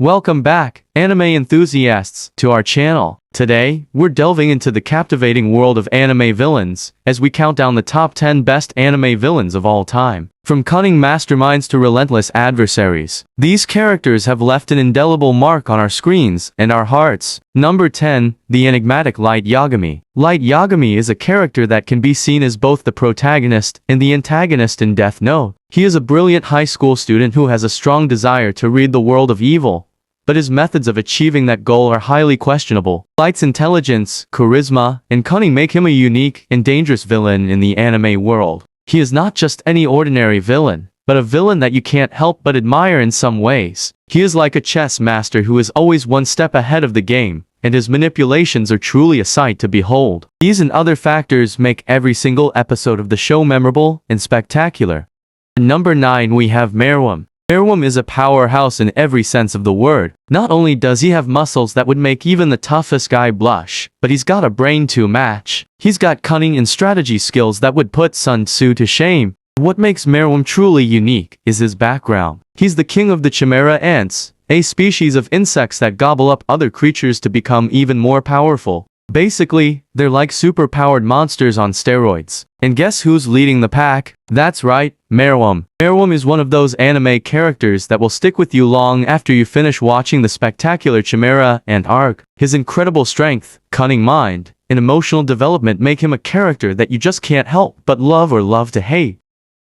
Welcome back, anime enthusiasts, to our channel. Today, we're delving into the captivating world of anime villains, as we count down the top 10 best anime villains of all time. From cunning masterminds to relentless adversaries, these characters have left an indelible mark on our screens and our hearts. Number 10, the enigmatic Light Yagami. Light Yagami is a character that can be seen as both the protagonist and the antagonist in Death Note. He is a brilliant high school student who has a strong desire to rid the world of evil, but his methods of achieving that goal are highly questionable. Light's intelligence, charisma, and cunning make him a unique and dangerous villain in the anime world. He is not just any ordinary villain, but a villain that you can't help but admire in some ways. He is like a chess master who is always one step ahead of the game, and his manipulations are truly a sight to behold. These and other factors make every single episode of the show memorable and spectacular. At number 9 we have MERUEM. MERUEM is a powerhouse in every sense of the word. Not only does he have muscles that would make even the toughest guy blush, but he's got a brain to match. He's got cunning and strategy skills that would put Sun Tzu to shame. What makes MERUEM truly unique is his background. He's the king of the chimera ants, a species of insects that gobble up other creatures to become even more powerful. Basically, they're like super-powered monsters on steroids. And guess who's leading the pack? That's right, MERUEM. MERUEM is one of those anime characters that will stick with you long after you finish watching the spectacular Chimera Ant arc. His incredible strength, cunning mind, and emotional development make him a character that you just can't help but love or love to hate.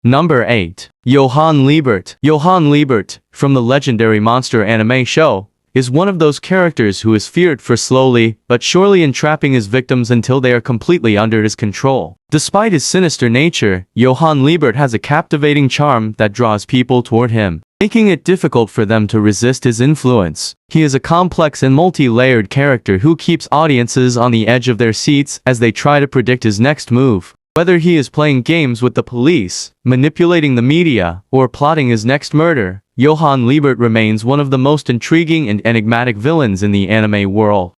Number 8. JOHAN LIEBERT. JOHAN LIEBERT, from the legendary monster anime show, is one of those characters who is feared for slowly but surely entrapping his victims until they are completely under his control. Despite his sinister nature, JOHAN LIEBERT has a captivating charm that draws people toward him, making it difficult for them to resist his influence. He is a complex and multi-layered character who keeps audiences on the edge of their seats as they try to predict his next move. Whether he is playing games with the police, manipulating the media, or plotting his next murder, JOHAN LIEBERT remains one of the most intriguing and enigmatic villains in the anime world.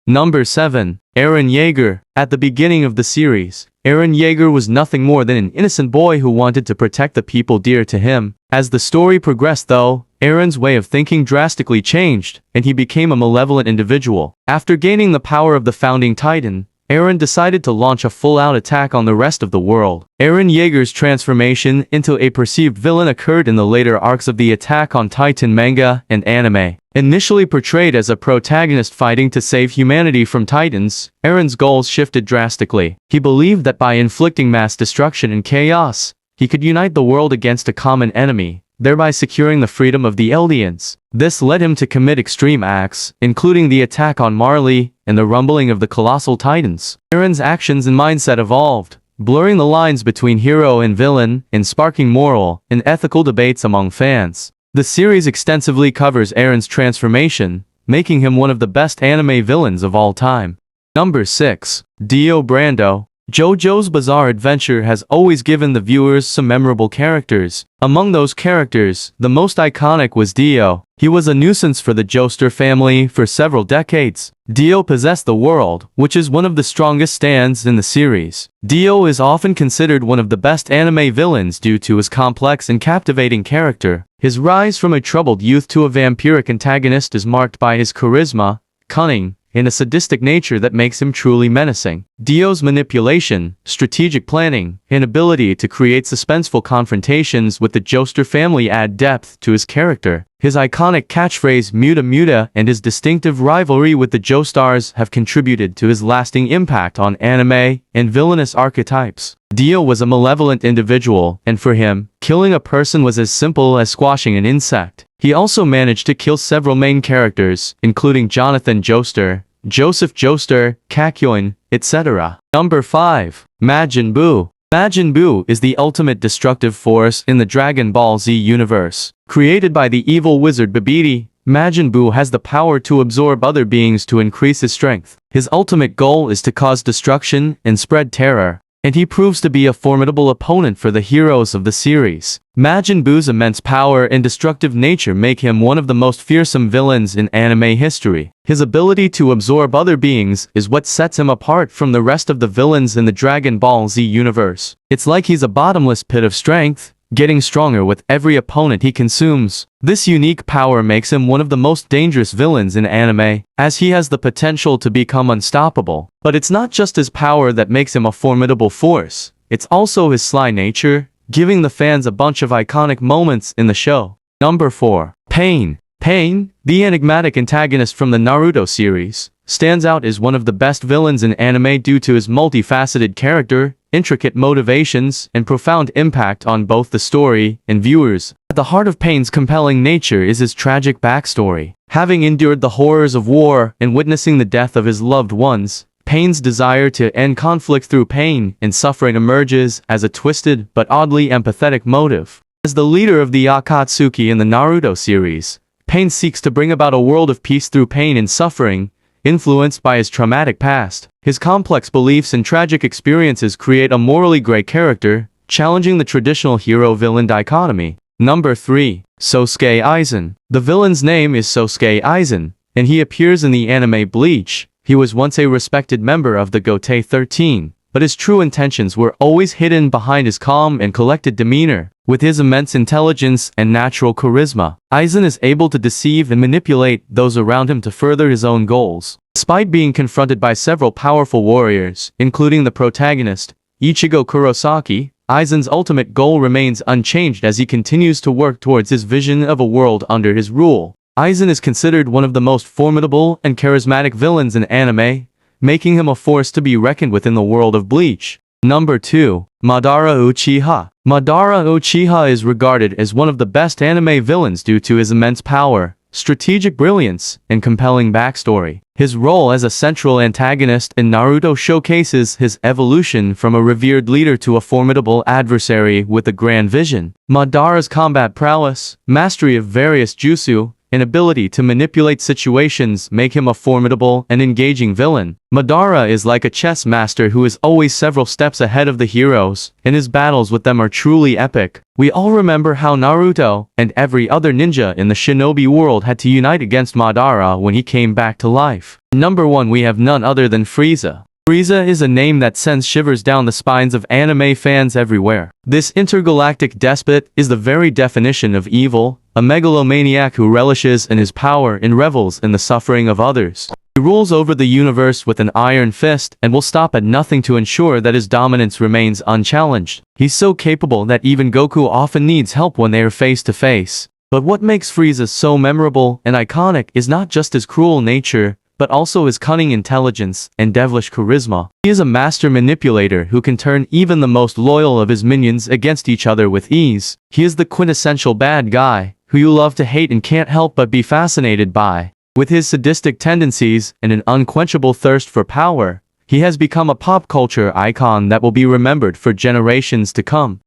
Number 7. EREN YEAGER. At the beginning of the series, EREN YEAGER was nothing more than an innocent boy who wanted to protect the people dear to him. As the story progressed though, EREN's way of thinking drastically changed, and he became a malevolent individual. After gaining the power of the founding Titan, EREN decided to launch a full-out attack on the rest of the world. EREN YEAGER's transformation into a perceived villain occurred in the later arcs of the Attack on Titan manga and anime. Initially portrayed as a protagonist fighting to save humanity from Titans, EREN's goals shifted drastically. He believed that by inflicting mass destruction and chaos, he could unite the world against a common enemy, thereby securing the freedom of the Eldians. This led him to commit extreme acts, including the attack on Marley and the rumbling of the colossal titans. EREN's actions and mindset evolved, blurring the lines between hero and villain and sparking moral and ethical debates among fans. The series extensively covers EREN's transformation, making him one of the best anime villains of all time. Number 6. BRANDO. JoJo's Bizarre Adventure has always given the viewers some memorable characters. Among those characters, the most iconic was Dio. He was a nuisance for the Joestar family for several decades. Dio possessed the world, which is one of the strongest stands in the series. Dio is often considered one of the best anime villains due to his complex and captivating character. His rise from a troubled youth to a vampiric antagonist is marked by his charisma, cunning, and a sadistic nature that makes him truly menacing. Dio's manipulation, strategic planning, and ability to create suspenseful confrontations with the Joestar family add depth to his character. His iconic catchphrase Muta Muta and his distinctive rivalry with the Joestars have contributed to his lasting impact on anime and villainous archetypes. Dio was a malevolent individual, and for him, killing a person was as simple as squashing an insect. He also managed to kill several main characters, including Jonathan Joestar, Joseph Joestar, Kakyoin, etc. Number 5. Majin Buu. Majin Buu is the ultimate destructive force in the Dragon Ball Z universe. Created by the evil wizard Babidi, Majin Buu has the power to absorb other beings to increase his strength. His ultimate goal is to cause destruction and spread terror, and he proves to be a formidable opponent for the heroes of the series. Majin Buu's immense power and destructive nature make him one of the most fearsome villains in anime history. His ability to absorb other beings is what sets him apart from the rest of the villains in the Dragon Ball Z universe. It's like he's a bottomless pit of strength, getting stronger with every opponent he consumes. This unique power makes him one of the most dangerous villains in anime, as he has the potential to become unstoppable. But it's not just his power that makes him a formidable force, it's also his sly nature, giving the fans a bunch of iconic moments in the show. Number 4. Pain. Pain, the enigmatic antagonist from the Naruto series, stands out as one of the best villains in anime due to his multifaceted character, intricate motivations, and profound impact on both the story and viewers. At the heart of Pain's compelling nature is his tragic backstory. Having endured the horrors of war and witnessing the death of his loved ones, Pain's desire to end conflict through pain and suffering emerges as a twisted but oddly empathetic motive. As the leader of the Akatsuki in the Naruto series, Pain seeks to bring about a world of peace through pain and suffering, influenced by his traumatic past. His complex beliefs and tragic experiences create a morally gray character, challenging the traditional hero-villain dichotomy. Number 3. Sosuke Aizen. The villain's name is Sosuke Aizen, and he appears in the anime Bleach. He was once a respected member of the Gotei 13, but his true intentions were always hidden behind his calm and collected demeanor. With his immense intelligence and natural charisma, Aizen is able to deceive and manipulate those around him to further his own goals. Despite being confronted by several powerful warriors, including the protagonist, Ichigo Kurosaki, Aizen's ultimate goal remains unchanged as he continues to work towards his vision of a world under his rule. Aizen is considered one of the most formidable and charismatic villains in anime, making him a force to be reckoned with in the world of Bleach. Number 2. Madara Uchiha. Madara Uchiha is regarded as one of the best anime villains due to his immense power, strategic brilliance, and compelling backstory. His role as a central antagonist in Naruto showcases his evolution from a revered leader to a formidable adversary with a grand vision. Madara's combat prowess, mastery of various jutsu, and ability to manipulate situations make him a formidable and engaging villain. Madara is like a chess master who is always several steps ahead of the heroes, and his battles with them are truly epic. We all remember how Naruto and every other ninja in the shinobi world had to unite against Madara when he came back to life. Number 1, we have none other than Frieza. Frieza is a name that sends shivers down the spines of anime fans everywhere. This intergalactic despot is the very definition of evil, a megalomaniac who relishes in his power and revels in the suffering of others. He rules over the universe with an iron fist and will stop at nothing to ensure that his dominance remains unchallenged. He's so capable that even Goku often needs help when they are face to face. But what makes Frieza so memorable and iconic is not just his cruel nature, but also his cunning intelligence and devilish charisma. He is a master manipulator who can turn even the most loyal of his minions against each other with ease. He is the quintessential bad guy, who you love to hate and can't help but be fascinated by. With his sadistic tendencies and an unquenchable thirst for power, he has become a pop culture icon that will be remembered for generations to come.